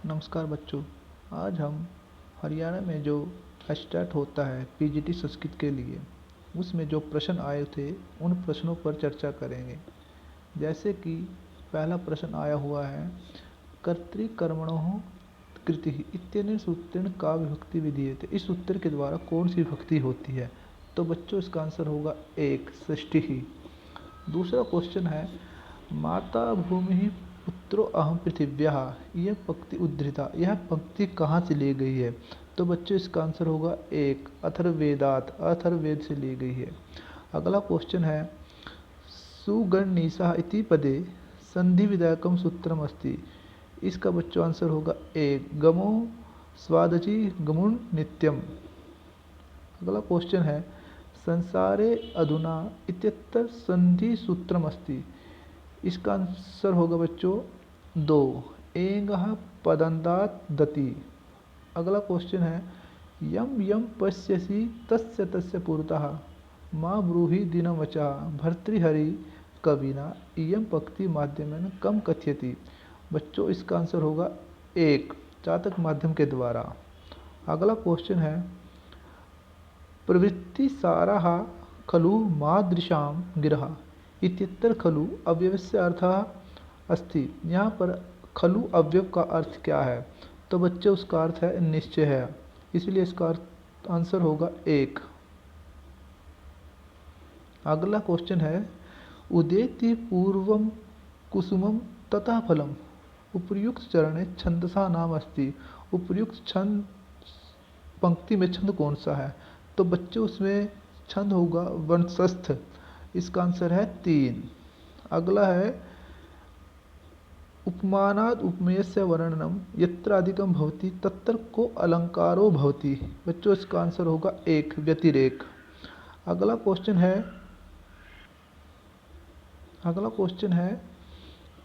नमस्कार बच्चों। आज हम हरियाणा में जो स्टार्ट होता है पीजीटी संस्कृत के लिए, उसमें जो प्रश्न आए थे उन प्रश्नों पर चर्चा करेंगे। जैसे कि पहला प्रश्न आया हुआ है, कर्तृकर्मणोः कृतिः इत्यनेन सूत्रेण का विभक्ति विधीयते। इस सूत्र के द्वारा कौन सी विभक्ति होती है? तो बच्चों इसका आंसर होगा एक, षष्ठी। दूसरा क्वेश्चन है, माता भूमि पुत्रो अहम पृथिव्याः, यह पंक्ति उद्धृता, यह पंक्ति कहाँ से ली गई है? तो बच्चों इसका आंसर होगा एक, अथर्ववेदात, अथर्ववेद से ली गई है। अगला क्वेश्चन है, सुगणनीसः इति पदे संधि विधायकम सूत्रम अस्ति। इसका बच्चों आंसर होगा एक, गमो स्वादचि गमुण नित्यम। अगला क्वेश्चन है, संसारे अधुना इत्यत्र संधि सूत्रम अस्ति। इसका आंसर होगा बच्चों दो, एंगः पदन्तात् दति। अगला क्वेश्चन है, यम यम पश्यसि तस्य तस्य पुरतः मां ब्रूहि दिनवचा भर्तृहरि कविना इयं पंक्ति माध्यमेन कम कथ्यति। बच्चों इसका आंसर होगा एक, चातक माध्यम के द्वारा। अगला क्वेश्चन है, प्रवृत्ति साराः खलु मादृशां गिरः इत्यत्र खलु अव्ययस्य अर्थः अस्ति। यहाँ पर खलु अव्यय का अर्थ क्या है? तो बच्चे उसका अर्थ है निश्चय है, इसलिए इसका आंसर होगा एक। अगला क्वेश्चन है, उदेति पूर्वम कुसुमम ततः फलम उपर्युक्त चरणे छंदसा नाम अस्ति। उपर्युक्त छंद पंक्ति में छंद कौन सा है? तो बच्चे उसमें छंद होगा वंशस्थ। इसका आंसर है तीन। अगला है, उपमानाद उपमेयस्य वर्णनम यत्र अधिकम भवति तत्र को अलंकारो भवति। बच्चों इसका आंसर होगा एक, व्यतिरेक। अगला क्वेश्चन है,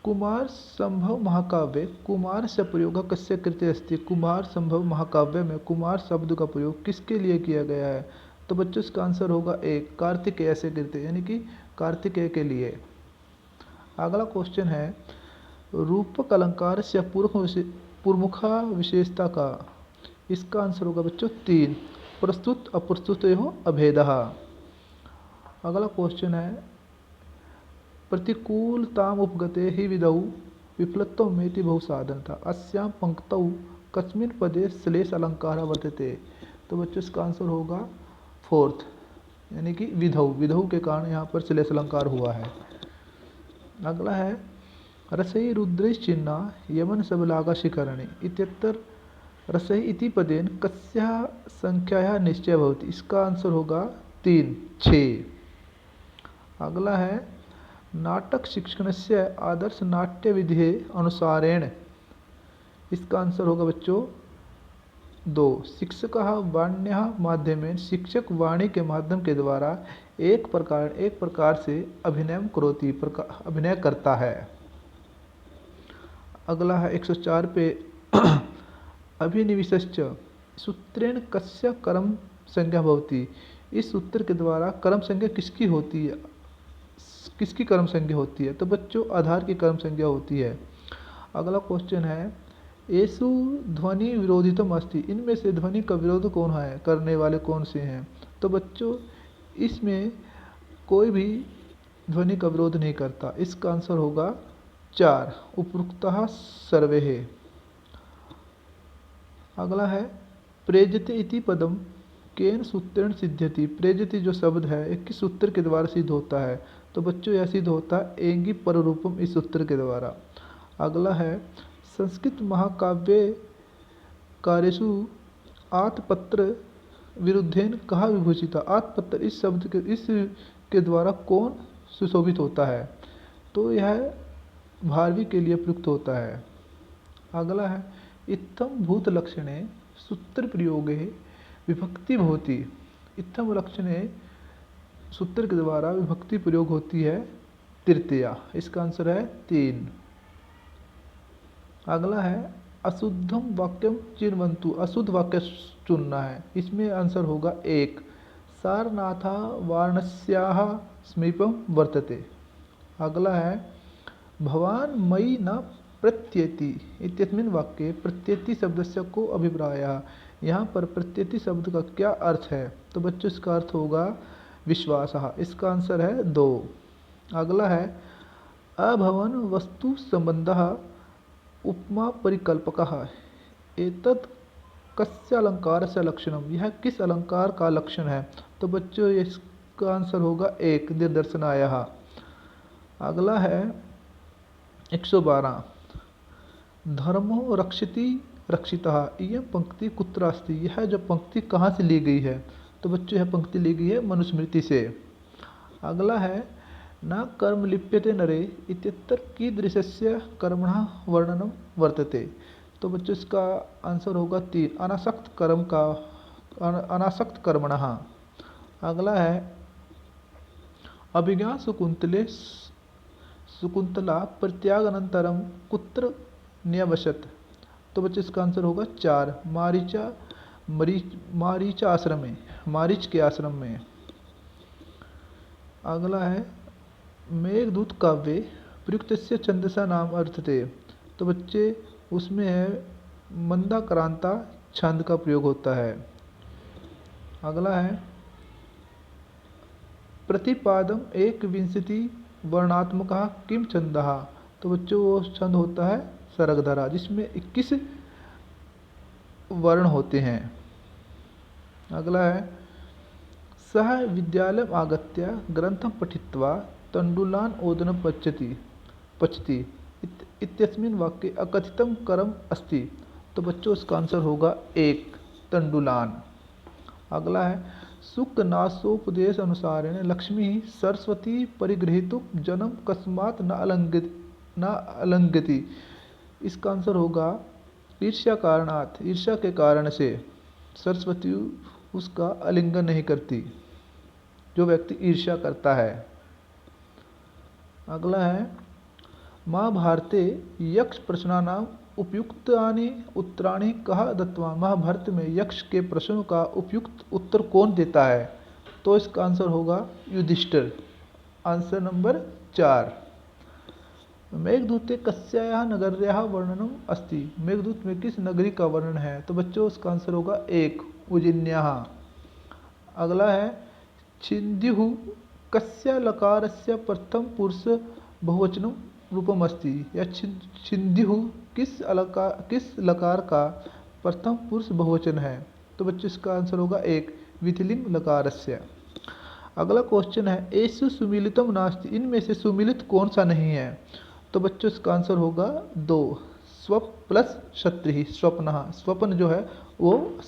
कुमार संभव महाकाव्य कुमार से प्रयोग कस्य कृते अस्ति। कुमार संभव महाकाव्य में कुमार शब्द का प्रयोग किसके लिए किया गया है? तो बच्चों इसका आंसर होगा एक, कार्तिकेय से कृते, यानी कि कार्तिकेय के लिए। अगला क्वेश्चन है, रूपक अलंकार से पूर्वमुखा विशेषता का। इसका आंसर होगा बच्चों तीन, प्रस्तुत अप्रस्तुतयोः अभेदः। अगला क्वेश्चन है, प्रतिकूलताम उपगते हि विधौ विप्लत्वमेति बहुसाधनता अस्यां पंक्तौ कस्मिन् पदे श्लेष अलंकारः वर्तते। तो बच्चों इसका आंसर होगा फोर्थ, यानी कि विधौ, विधौ के कारण यहाँ पर श्लेष अलंकार हुआ है। अगला है, रसई रुद्रश्चिन्ना यमन सबलागा शिखरणे इत्यत्र रसई इति पदेन कस्याः संख्यायाः निश्चय भवति। इसका आंसर होगा तीन, 6। अगला है, नाटक शिक्षणस्य आदर्श नाट्य विधि अनुसारेण। इसका आंसर होगा बच्चों दो, शिक्षकः वाण्याः माध्यमेन, शिक्षक वाणी के माध्यम के द्वारा एक प्रकार से अभिनय करोति, अभिनय करता है। अगला है 104 पे, अभिनिवेशश्च सूत्रेण कस्य कर्म संज्ञा भवति। इस सूत्र के द्वारा कर्म संज्ञा किसकी होती है? किसकी कर्म संज्ञा होती है? तो बच्चों आधार की कर्म संज्ञा होती है। अगला क्वेश्चन है, एषु ध्वनि विरोधितम अस्ति। इनमें से ध्वनि का विरोध कौन है, करने वाले कौन से हैं? तो बच्चों इसमें कोई भी ध्वनि का विरोध नहीं करता। इसका आंसर होगा 4, उपरुक्तः सर्वे। अगला है, प्रेजते इति पदम केन सूत्रेण सिद्ध्यति। प्रेजति जो शब्द है एक किस सूत्र के द्वारा सिद्ध होता है? तो बच्चों यह सिद्ध होता है एंगी पररूपम, इस सूत्र के द्वारा। अगला है, संस्कृत महाकाव्य कार्यसु आत्पत्र विरुद्धेन कहा विभूषिता। आत्पत्र इस शब्द के द्वारा कौन सुशोभित होता है? तो यह भारवी के लिए प्रयुक्त होता है। अगला है, इत्थम भूत लक्षणे सूत्र प्रयोगे विभक्ति भवति। इत्थम लक्षणे सूत्र के द्वारा विभक्ति प्रयोग होती है तृतीया। इसका आंसर है 3। अगला है, अशुद्धम वाक्यम चिन्वन्तु। अशुद्ध वाक्य चुनना है। इसमें आंसर होगा 1, सारनाथा वाराणस्याः समीपम वर्तते। अगला है, भवान मयि न प्रत्येति इत्यस्मिन् वाक्ये प्रत्येति शब्दस्य को अभिप्रायः। यहाँ पर प्रत्येति शब्द का क्या अर्थ है? तो बच्चों इसका अर्थ होगा विश्वासः। इसका आंसर है 2। अगला है अभवन वस्तु संबंधः उपमा परिकल्पकः एतत् कस्य अलंकारस्य लक्षणम। यह किस अलंकार का लक्षण है? तो बच्चों इसका आंसर होगा 1 निदर्शनायः। अगला है 112 धर्मो रक्षति रक्षितः इयं पंक्ति कुत्र अस्ति। यह जो पंक्ति कहाँ से ली गई है? तो बच्चों यह पंक्ति ली गई है मनुस्मृति से। अगला है न कर्म लिप्यते नरे इत्यत्र कीदृशस्य कर्मणः वर्णनम वर्तते। तो बच्चों इसका आंसर होगा 3 अनासक्त कर्म का अनासक्त कर्मणः। अगला है अभिज्ञा शकुंतले शकुंतला परित्यागानंतरम कुत्र न्यवसत। तो बच्चों इसका आंसर होगा 4 मारीच आश्रम में, मारीच के आश्रम में। अगला है मेघदूत काव्ये प्रयुक्तस्य छंदसा नाम अर्थते। तो बच्चे उसमें है मंदाक्रांता छंद का प्रयोग होता है। अगला है प्रतिपादम 1 वर्णात्मकः किम छंदः। तो बच्चों वो छंद होता है सरगधरा जिसमें 21 वर्ण होते हैं। अगला है सः विद्यालयम् आगत्य ग्रंथं पठित्वा तण्डुलान् ओदनं पचति इत्यस्मिन् वाक्ये अकथितं कर्म अस्ति। तो बच्चों इसका आंसर होगा 1 तण्डुलान्। अगला है सुखनाशोपदेश अनुसारेण लक्ष्मी सरस्वती परिगृहीतुं जन्म कस्मात् न अलंघति। इसका आंसर होगा ईर्ष्या कारणात्, ईर्ष्या के कारण से सरस्वती उसका आलिंगन नहीं करती, जो व्यक्ति ईर्ष्या करता है। अगला है महाभारते यक्ष प्रश्नानाम उपयुक्तानि उत्तराणि कः दत्तवान्। महाभारत में यक्ष के प्रश्नों का उपयुक्त उत्तर कौन देता है? तो इसका आंसर होगा युधिष्ठिर। Answer number 4। मेघदूते कस्यायाः नगर्याः वर्णनम अस्ति। मेघदूत में किस नगरी का वर्णन है? तो बच्चों इसका आंसर होगा 1 उज्जयिन्याः। अगला है छिंद्युः कस्य लकारस्य प्रथम पुरुष बहुवचनम रूपम अस्ति। या छिंद्युः किस लकार का प्रथम पुरुष बहुवचन है? तो बच्चों इसका आंसर होगा 1 विधिलिंग लकारस्य। अगला क्वेश्चन है एषु सुमिलितम नास्ति। इनमें से सुमिलित कौन सा नहीं है? तो बच्चों इसका आंसर होगा 2 स्वप प्लस क्षत्रिः स्वप्नः। स्वप्न जो है वो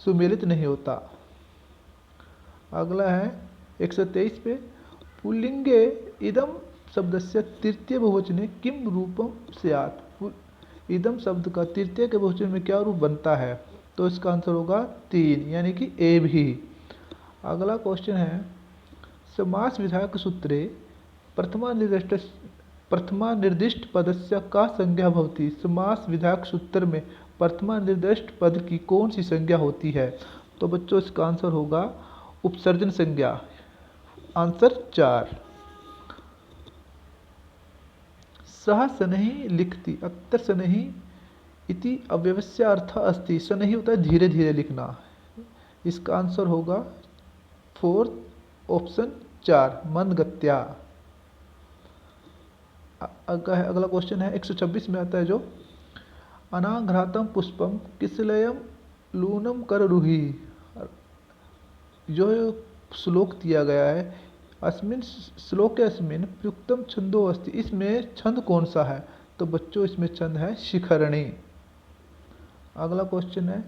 सुमेलित नहीं होता। अगला है 123 पे पुल्लिंगे इदम शब्दस्य तृतीय बहुवचने किम रूपम स्यात्। इदम शब्द का तृतीय के बहुवचन में क्या रूप बनता है? तो इसका आंसर होगा 3 यानी कि ए भी। अगला क्वेश्चन है समास विधायक सूत्रे प्रथमा निर्दिष्ट पदस्य का संज्ञा भवति। समास विधायक सूत्र में प्रथमा निर्दिष्ट पद की कौन सी संज्ञा होती है? तो बच्चों इसका आंसर होगा उपसर्जन संज्ञा। आंसर 4। सह शनैः लिखति अत्र शनैः इति अव्यवस्य अर्थ अस्ति। शनैः होता है धीरे धीरे लिखना। इसका आंसर होगा 4 ऑप्शन 4 मंदगत्या। अगला क्वेश्चन है 126 में आता है जो अनाघ्रातम पुष्पम किसलयम लूनम कर रूही। जो श्लोक दिया गया है अस्मिन श्लोके अस्मिन प्रयुक्तम छंदो अस्ति। इसमें छंद कौन सा है? तो बच्चों इसमें छंद है शिखरणी। अगला क्वेश्चन है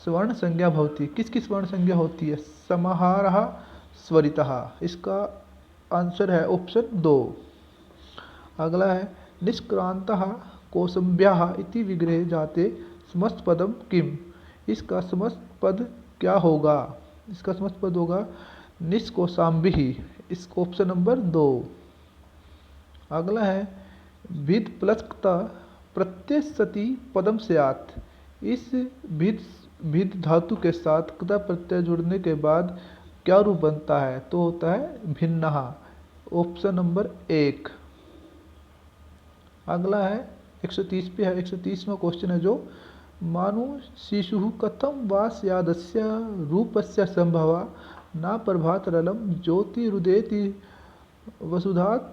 स्वर्ण संज्ञा भवति। किसकी स्वर्ण संज्ञा होती है? समाहारः स्वरितः। इसका आंसर है ऑप्शन 2। अगला है निष्क्रांतः कौसंभ्याः इति विग्रहे जाते समस्त पदम किम। इसका समस्त पद क्या होगा? इसका समस्त पद होगा निष्कौशाम्भिः। इसका ऑप्शन नंबर 2। अगला है भिद प्लसक्ता प्रत्यय सति पदम स्यात्। इस भिद धातु के साथ क्ता प्रत्यय जुड़ने के बाद क्या रूप बनता है? तो होता है भिन्नः। Option number 1। अगला है 130 पे है। 130वां क्वेश्चन है जो मानु शिशु कथम वा स्यादस्य रूपस्य संभवा न प्रभातरलं ज्योतिरुदेति वसुधात्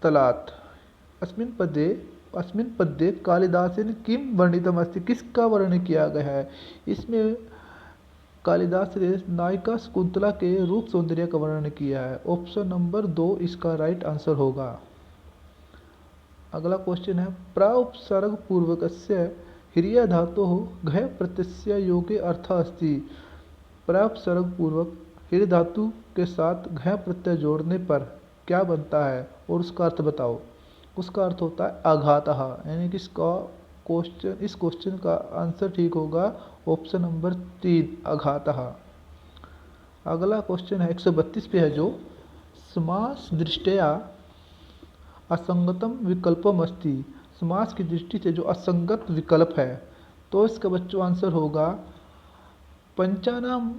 तलात्। अस्मिन् पद्ये कालिदासेन किं वर्णितमस्ति, किसका वर्णन किया गया है। इसमें कालिदास ने नायिका शकुंतला के रूप सौंदर्य का वर्णन किया है। ऑप्शन नंबर 2 इसका राइट आंसर होगा। अगला क्वेश्चन है प्राउपसर्ग पूर्वकस्य हिरिया धातोः घय प्रत्यय योगे अर्थ अस्ति। प्राउपसर्ग पूर्वक हिर धातु के साथ घय प्रत्यय जोड़ने पर क्या बनता है और उसका अर्थ बताओ। उसका अर्थ होता है आघातः, यानी कि इस क्वेश्चन का आंसर ठीक होगा ऑप्शन नंबर 3 आघातः। अगला क्वेश्चन है 132 पे है जो समास दृष्टया असंगतम विकल्पम अस्ति। समास की दृष्टि से जो असंगत विकल्प है तो इसका बच्चों आंसर होगा पंचानाम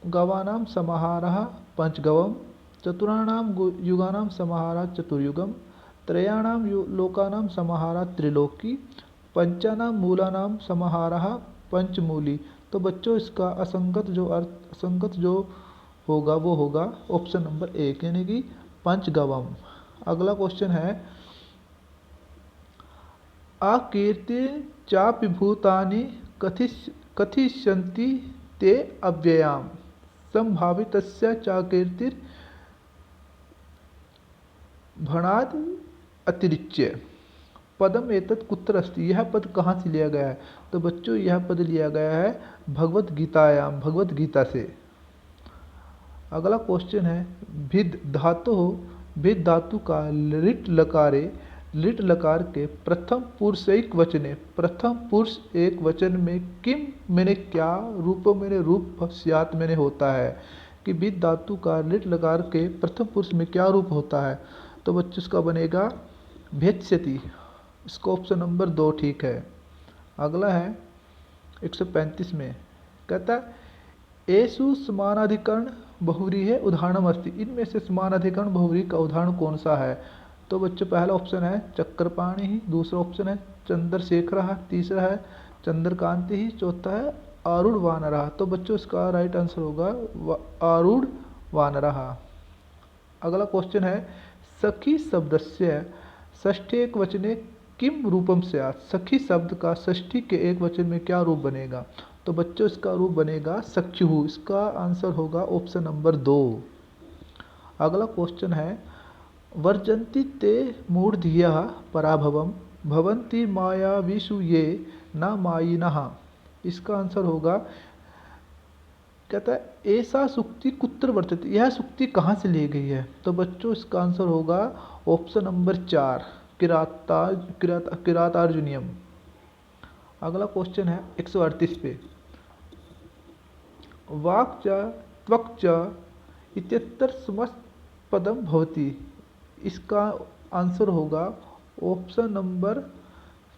गवानाम समाहारः पंचगवम, चतुराणाम युगानाम समाहारः चतुर्युगम, त्रयाणाम लोकानाम समाहारः त्रिलोकी, पंचानाम मूलानाम समाहारः पंचमूली। तो बच्चों इसका असंगत जो होगा वो होगा ऑप्शन नंबर 1 यानी कि पंचगवम। अगला क्वेश्चन है आकीर्ति चापि भूतानि कथिष्यन्ति ते अव्ययाम संभावितस्य चाकीर्तिर भणाद अतिरिच्य पदम एतत् कुत्र अस्ति। यह पद कहाँ से लिया गया है। तो बच्चों यह पद लिया गया है भगवत गीता से। अगला क्वेश्चन है भिद धातु का लिट लकार के प्रथम पुरुष एक वचन में किम मैंने क्या रूपों मैंने रूप स्यात् मैंने होता है कि भिद धातु का लिट लकार के प्रथम पुरुष में क्या रूप होता है। तो बच्चों इसका बनेगा भेत्स्यति। इसका ऑप्शन नंबर 2 ठीक है। अगला है 135 में कहता है एषु समानाधिकरण बहुव्रीहि उदाहरणम अस्ति। इनमें से समानाधिकरण बहुव्रीहि का उदाहरण कौन सा है। तो बच्चों पहला ऑप्शन है चक्रपाणि, दूसरा ऑप्शन है चंद्रशेखरः, तीसरा है चंद्रकांति, चौथा है आरूढ़ वानरः। तो बच्चों इसका राइट आंसर होगा आरूढ़ वानरः। अगला क्वेश्चन है सखी शब्दस्य षष्ठी एक वचने किम रूपम स्यात्। सखी शब्द का षष्ठी के एक वचन में क्या रूप बनेगा। तो बच्चों इसका रूप बनेगा सख्युः। इसका आंसर होगा ऑप्शन नंबर 2। अगला क्वेश्चन है वर्जन्ति ते मूढ़धियः पराभवम भवन्ति मायावीषु ये न मायिनः। इसका आंसर होगा कहता है ऐसा सुक्ति कुत्र वर्तते। यह सुक्ति कहाँ से ली गई है। तो बच्चों इसका आंसर होगा ऑप्शन नंबर 4 किरातार्जुनीयम। अगला क्वेश्चन है 138 पे वाक् च त्वक् च इत्यत्र समस्त पदम भवति। इसका आंसर होगा ऑप्शन नंबर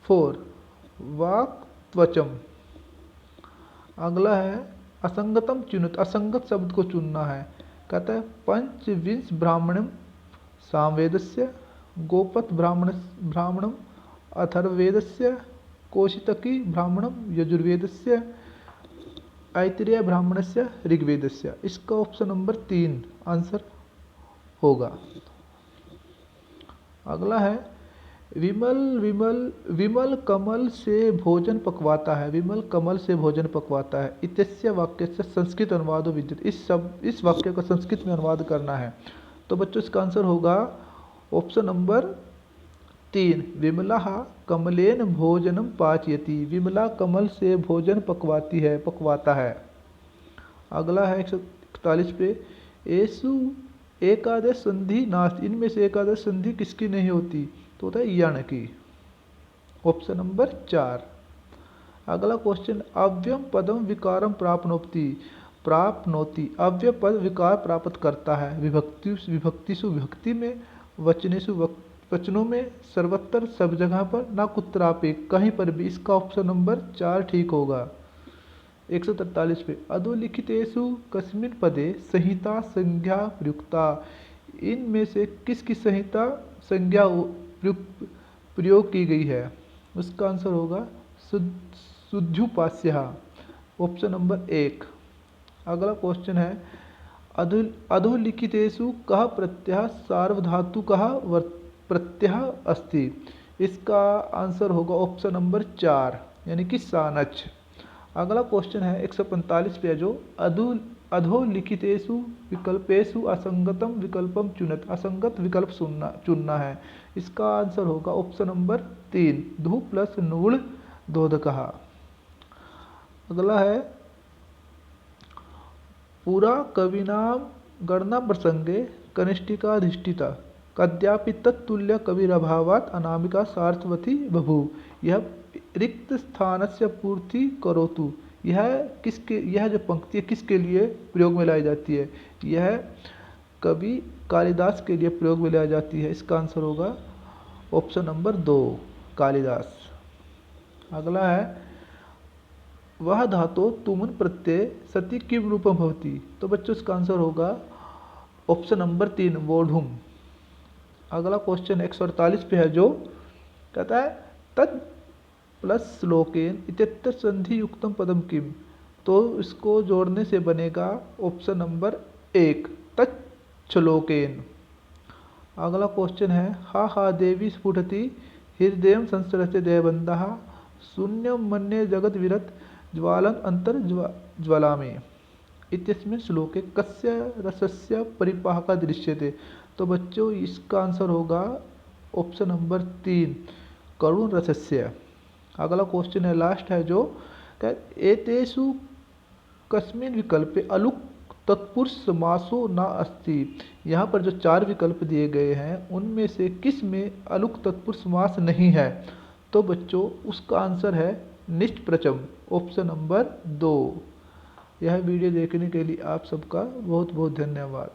4 वाक् त्वचम। अगला है असंगतम चुनित। असंगत शब्द को चुनना है। कहता है पंचविंश ब्राह्मणम सामवेदस्य, गोपथ ब्राह्मणम अथर्ववेदस्य, कौशितकी ब्राह्मणम यजुर्वेदस्य, ऐतरेय ब्राह्मणस्य ऋग्वेदस्य। इसका ऑप्शन नंबर 3 आंसर होगा। अगला है विमल कमल से भोजन पकवाता है। विमल कमल से भोजन पकवाता है इत्यस्य वाक्य से संस्कृत अनुवादो विद्यते। इस वाक्य का संस्कृत में अनुवाद करना है। तो बच्चों इसका आंसर होगा ऑप्शन नंबर 3 विमला कमलेन भोजनम पाचयति। विमला कमल से भोजन पकवाता है। अगला है 141 पे एसु एकादश संधि नास्ति। इनमें से एकादश संधि किसकी नहीं होती। तो होता है यण की। Option number 4। अगला क्वेश्चन अव्ययम पदम विकारम प्राप्नोति। अव्यय पद विकार प्राप्त करता है विभक्तिषु विभक्ति में, वचनेषु वचनों में, सर्वत्र सब जगह पर, ना कुत्रापि कहीं पर भी। इसका ऑप्शन नंबर 4 ठीक होगा। 143 पे अधोलिखितेषु कस्मिन् पदे संहिता संज्ञा प्रयुक्ता। इनमें से किसकी संहिता संज्ञा प्रयोग की गई है? उसका आंसर होगा शुद्धुपास्यः, ऑप्शन नंबर 1। अगला क्वेश्चन है अधोलिखितेषु कः प्रत्ययः सार्वधातुकः प्रत्ययः अस्ति? इसका आंसर होगा ऑप्शन नंबर 4 यानी कि सानच। अगला क्वेश्चन है 145 पे जो अधोलिखितेषु विकल्पेषु असंगतम विकल्पम चुनत, असंगत विकल्प चुनना है। इसका आंसर होगा ऑप्शन नंबर 3 धू प्लस नुड़ दोधकः। अगला है पुरा कविनाम गणना प्रसंगे कनिष्ठिकाधिष्ठिता कद्यापि तत्तुल्य कविरभावात् अनामिका सार्थवती बभूव। यह रिक्त स्थानस्य पूर्ति करोतु। यह जो पंक्ति है किसके लिए प्रयोग में लाई जाती है? यह कवि कालिदास के लिए प्रयोग में लाई जाती है। इसका आंसर होगा ऑप्शन नंबर 2 कालिदास। अगला है वह धातो तुमुन प्रत्यय सति किम रूपम भवति? तो बच्चों इसका आंसर होगा ऑप्शन नंबर 3 वोढुम। अगला क्वेश्चन 148 पे है जो कहता है तत् प्लस श्लोकेन इत्यत्र संधि युक्तम पदम किम? तो इसको जोड़ने से बनेगा ऑप्शन नंबर 1 तच्छ्लोकेन। अगला क्वेश्चन है हा हा देवी स्फुटति हृदय संसरते दयबंधः शून्यम मन्ये जगत विरत ज्वालन अंतर ज्वालामि इत्यस्मिन् श्लोके कस्य रसस्य परिपाकः दृश्यते? तो बच्चों इसका आंसर होगा ऑप्शन नंबर 3 करुण रसस्य। अगला क्वेश्चन है लास्ट है जो एतेषु कस्मिन् विकल्पे अलुक तत्पुरुष समासो न अस्ति? यहाँ पर जो 4 विकल्प दिए गए हैं उनमें से किस में अलुक तत्पुरुष समास नहीं है? तो बच्चों उसका आंसर है निष्प्रचम, ऑप्शन नंबर 2। यह वीडियो देखने के लिए आप सबका बहुत बहुत धन्यवाद।